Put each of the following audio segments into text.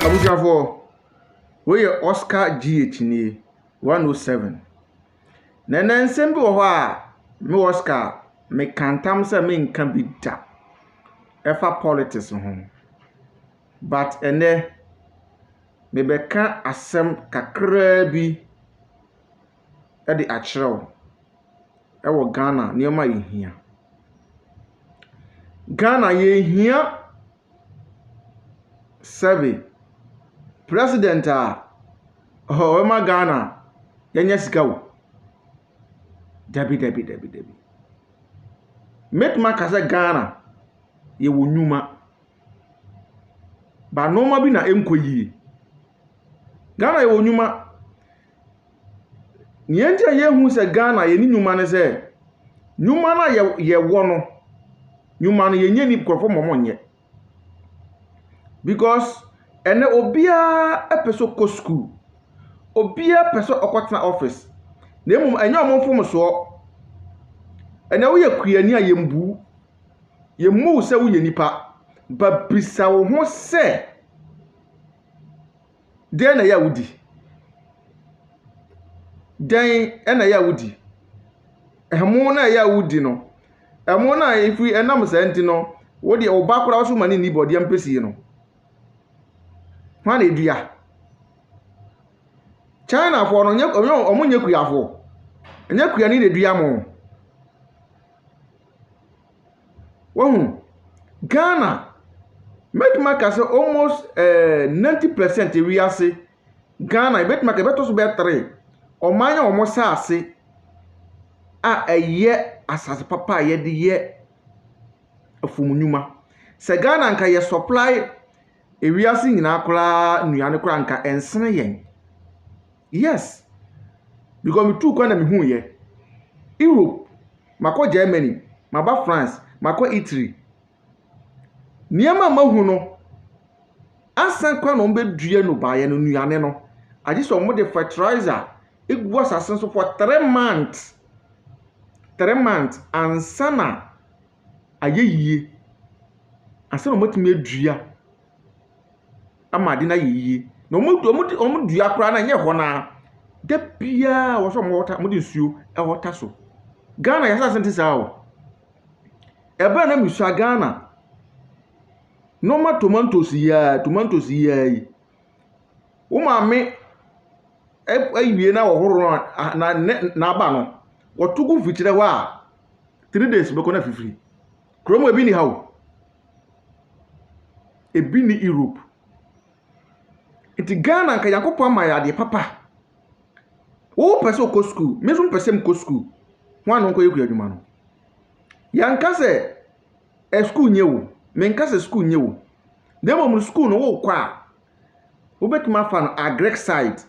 Abusiafo, we Oscar GH ni 107. Na nsɛm bi wɔ hɔ a me Oscar me kantam sɛ me nka bi da. Ɛfa politics ho. But ene me bɛka asɛm kakra bi ɛde akyerɛw. Ɛwɔ Ghana nneɛma yɛhia. Ghana yɛhia sɛbe president Ema Ghana yenya sika wo. Dabi. Metma kasa Ghana ye wo nyuma. Ba noma bi na enkoyie. Ghana ye wo nyuma. Niente ye hu se Ghana ye ni nyuma ne se. Nyuma na ye wo no. Nyuma no ye nye ni krofo momonye. Because ene obia epeso ko school. Obia peso okotena office. Na emum enya omfom so. Ene wo ye kuani a yembu. Yemmu se wo ye nipa. Ba bisa wo ho se. Den na ya wudi. Den ena ya wudi. Ehmo na ya wudi no. Ehmo na ifi enam senti no. Wo de oba kora wo so mani ni body ampesi no. Hwan edua. China for no omunye kuyafo. Enye kuyani ne dua mo. Wohu Ghana metma say almost 90% ewiase Ghana metma ka beto so be 3 omanya omosa ase a eye asase papa ye de ye afumunuma se Ghana nka ye supply ewiase nyina akora nuane kora nka ensene yen. Yes, because me too kwana me hu ye Europe mako Germany maba France mako Italy niema mahu no asan kwa no mbe dua no ba ye no nuane no agi so mo de fertilizer egu asasen so for 3 months ansana ayeyie asana mo timi adua amade na yeyie no mo dua kra na nye ho na de bia wo so mo wota mo de nsuo e wota so Ghana ya sa sente sa o ebe na misua Ghana no tomatoes ya yi wo ma me ayiwie na wo horo na aba no wotugu fitire wa 3 days beko na fifiri kromo ebi ni hawo ebi ni Europe iti Ghana nka yakopɔ ma ya de papa wo pese ko school mezu pese m ko school hwan no ko yeku adwuma no yanka se school nyewo menka se school nyewo demo mu school no wo kwa wo betima fa no agrek side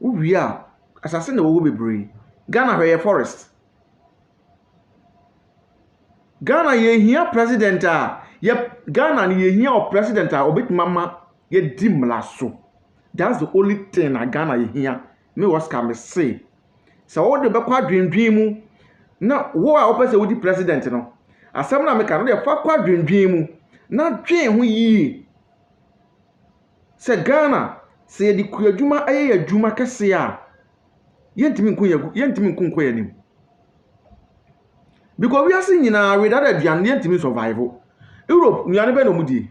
wo wia asase na wo bebre Ghana hweye forest Ghana ye hia president ye Ghana ni ye hia o president obetima ma ye dimla so. That's the only thing na Ghana ye hia me Oscar me say so wo de be kwa dwendwen mu na wo a opese wo di president no asem na me ka no de fa kwa dwendwen mu na dwen ho yi se Ghana se ye di kuadwuma aye adwuma kese a yentimi nkunko yanim because we are seeing na we that aduan yentimi survive Europe nuane be no mudi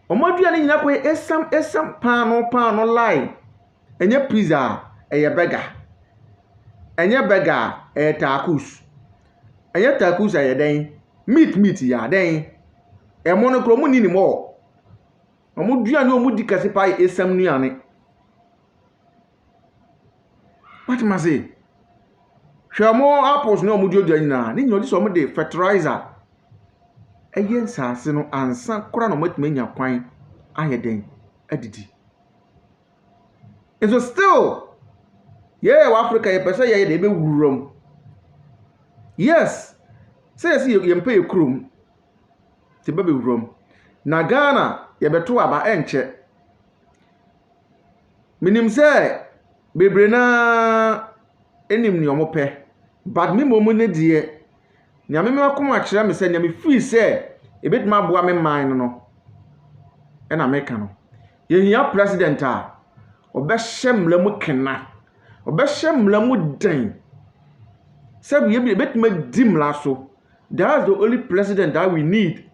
omadua ni nyina ko esam pano line enye pizza eye burger enye burger tacos enye tacos eye den meat ya den e mono kro mu ni mo omudua ni omudi kase pa esam nuane what must say hwemo apples ni omudi odua nyina ni nyodi so mo de fertilizer eye nsase no ansa kora no matmanya kwan ayeden adidi so still Africa ye pese ye de be wurom yes say ye mpe ye krum te be wurom na Ghana ye beto aba enche minim say bebre na enim ni omope but me momu ne die nya me akoma kire me say nya me free say ebetima boa me man no ena meka no ye hia president a obehye mlamu kena obehye mlamu den sabi ye betima di mla so. That's the only president that we need.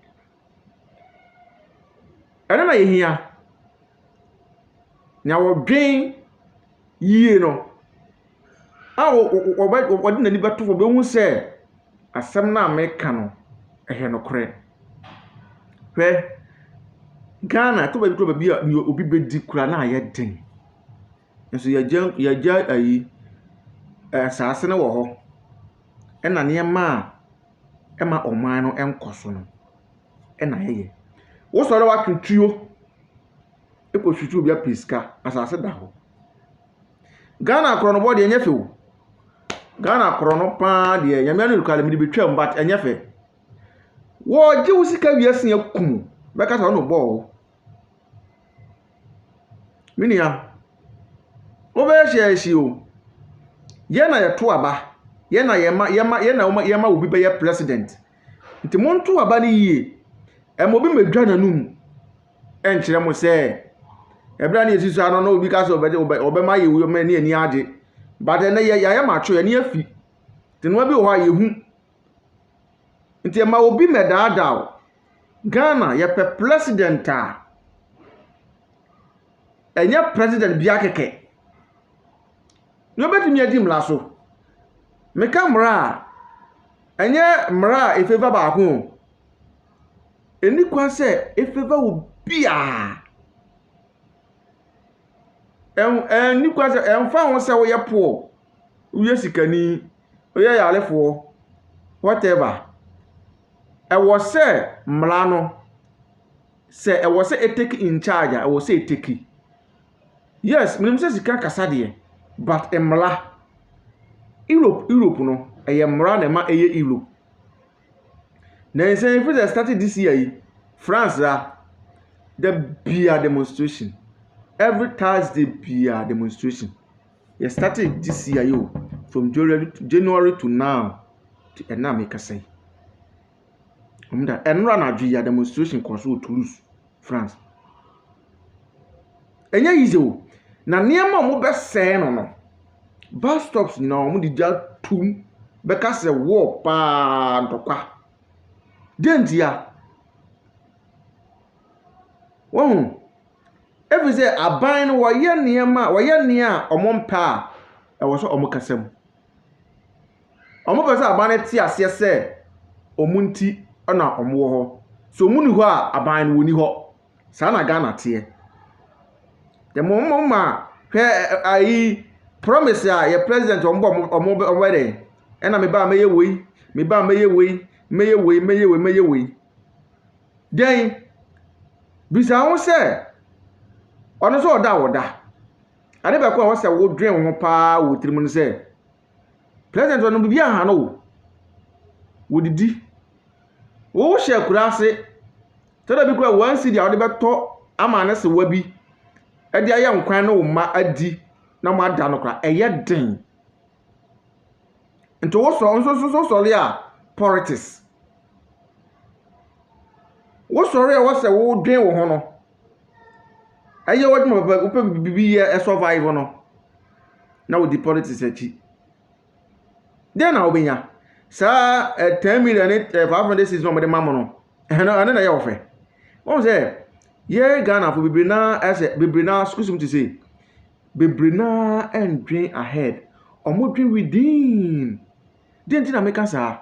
Ena na ye hia nya wodwen yie no wodi nani beto fo be hu se asem na meka no ehe no kore hwe Ghana to ba bi a ni obi bedi kura na aye den nso yaja ayi asase ne wo ho ena ne ma ema oman no enkoso no ena yeye wo sore wa twetwuo ekotwetwu bia piska asase da ho. Ghana kro no body enyefe wo Ghana kro no pa de nyame no lukale mi betwam but enyefe wo je wo sika wiase yakum beka sa no bo minia wo be hye o ye na ye to aba ye na yema obi be ye president nti monto aba ni yie emobi medwa nanum enkyere mo se ebra na yesisu ano no obi ka so obe ma ye wo me ne ani age but na ye ma cho ye ne afi tinu bi ho aye hu nti ma obi medada Ghana ye pe president a enya president bia keke no betimi adi mla so meka mra enye mra efeva ba ho eni kwa se efeva wo bia eni kwa se emfa ho se wo ye po wo sikani wo ye yalefo whatever e wo se mra no se e wo se take in charge e wo se take. Yes, minim se sika kasa de but emla Europe no emra na ma eye Europe. Na say if they started this year France the beer demonstration every Thursday beer demonstration. They started this year from January to now to now make a say. Enra na beer demonstration cause Toulouse France. Enya easy o na niema mo be say no bus stops na mo di ja tum be ka se wo pa ndokwa dentia wo every say aban wo ye niema wo ye nia omompa e wo so omokasam omopa se aban ti ase se omunti na omwo ho so muni ho a aban woni ho sa na Ghana tie the mama I promise ya president ombo dey ena me ba meye we then bisa ho se ono so oda ade be ko ho se wo dwen ho pa wo tirimu ne se president ono bibia ha no wo didi wo hye kura ase tada bi kura wan si dia ode be to ama ne se wa bi ade aya nkwan no ma adi na ma da no kra eye den nto wo so ya politics wo so ya wo se wo dwen wo ho no eye wo dum baba bibi ye survive no na wo di politics achi den na obenya sa 10 million 500 no mo de mamo no na ye wo fe won say ye Ghana for bibrina as bibrina excuse me to say bibrina and drain ahead omo drain within didn't make us na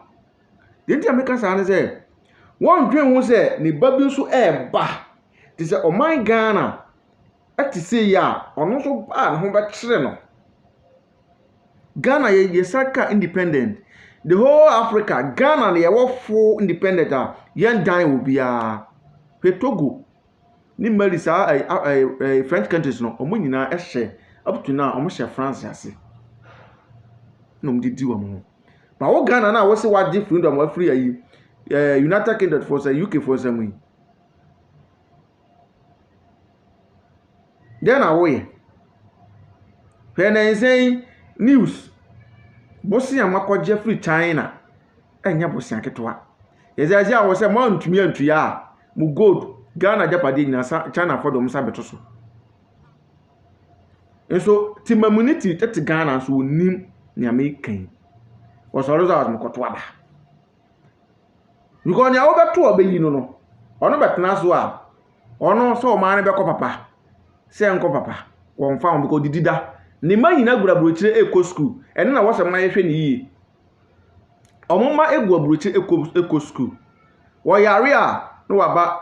say one drain won say ni babi so e ba ti say o my Ghana ati say ya ono so ba na ho ba kire no Ghana ye saka independent the whole Africa Ghana na ye wo full independent yen dan wo bia Togo ni Mali sa French countries no omo nyina ehye up to now omo hye France ase no mdidi wo mo ba wo Ghana na wo se wa di freedom wa free ayi United Kingdom for say UK for say mu then awo ye when I say news bosi amakoje free China enya bosi aketwa yezazi awo se mo antumi antuya mu gold Ghana japade nyina China for dom sa beto so enso timammunity tete Ghana so onim ne American osoro za mkoto aba because nya wo beto obayi no ono betena so a ono so o ma ne beko papa se enko papa won fa on because didida ni ma nyina gura brochire eko school ene na wo se ma yehwe ni yi omuma egu brochire eko school wo yare a no waba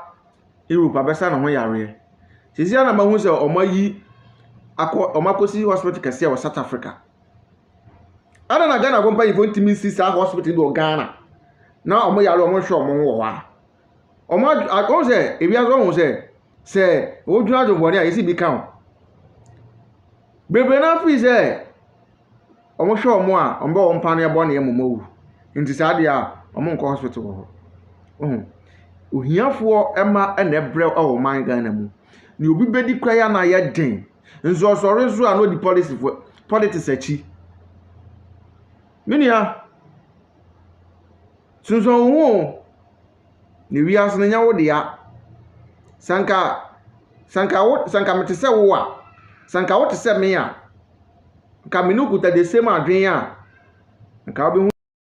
Europe abesa na ho yare sisi na ma hu se omayi omakosi hospital kese wa South Africa ana na Ghana kompa ifo ntimi sisa hospital do Ghana na omo yare omo hwe omo wo wa omo akonse ebiazo hu se oduna do bori a yesi bi kan bebe na fi se omo hwe omo a omba ompa no ebo na emomawu nti saade a omo nko hospital wo ohiafo ema na ebre o man Ghana mu ni obi bedi kwa ya na ye den nzo osore zo a no di politics achi minia sunzo hu ni wiase na nyawo de ya sanka metese wo a sanka wo tese me a ka menu kuta de same adwen a ka obi